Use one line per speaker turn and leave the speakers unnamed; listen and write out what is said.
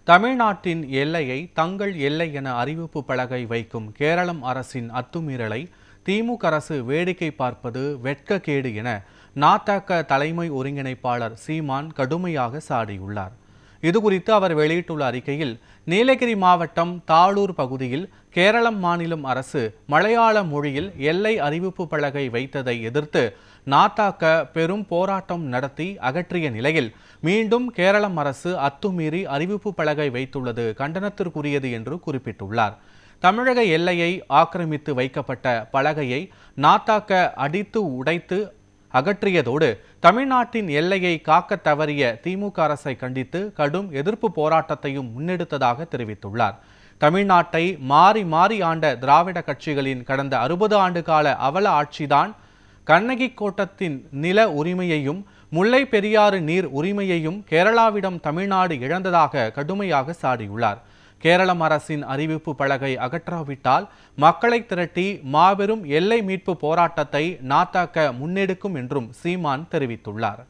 தமிழ்நாட்டின் எல்லையை தங்கள் எல்லை என அறிவிப்பு பலகை வைக்கும் கேரளம் அரசின் அத்துமீறலை திமுக அரசு வேடிக்கை பார்ப்பது வெட்கக்கேடு என நாதக தலைமை ஒருங்கிணைப்பாளர் சீமான் கடுமையாக சாடியுள்ளார். இதுகுறித்து அவர் வெளியிட்டுள்ள அறிக்கையில், நீலகிரி மாவட்டம் தாளூர் பகுதியில் கேரளம் மாநிலம் அரசு மலையாள மொழியில் எல்லை அறிவிப்பு பலகை வைத்ததை எதிர்த்து நாதக பெரும் போராட்டம் நடத்தி அகற்றிய நிலையில் மீண்டும் கேரளம் அரசு அத்துமீறி அறிவிப்பு பலகை வைத்துள்ளது கண்டனத்திற்குரியது என்று குறிப்பிட்டுள்ளார். தமிழக எல்லையை ஆக்கிரமித்து வைக்கப்பட்ட பலகையை நாதக அடித்து உடைத்து அகற்றியதோடு தமிழ்நாட்டின் எல்லையை காக்க தவறிய திமுக அரசை கண்டித்து கடும் எதிர்ப்பு போராட்டத்தையும் முன்னெடுத்ததாக தெரிவித்துள்ளார். தமிழ்நாட்டை மாறி மாறி ஆண்ட திராவிட கட்சிகளின் கடந்த 60 ஆண்டு கால அவல ஆட்சிதான் கண்ணகி கோட்டத்தின் நில உரிமையையும் முல்லை பெரியாறு நீர் உரிமையையும் கேரளாவிடம் தமிழ்நாடு இழந்ததாக கடுமையாக சாடியுள்ளார். கேரளம் அரசின் அறிவிப்பு பலகை அகற்றாவிட்டால் மக்களை திரட்டி மாபெரும் எல்லை மீட்பு போராட்டத்தை நாதக முன்னெடுக்கும் என்றும் சீமான் தெரிவித்துள்ளார்.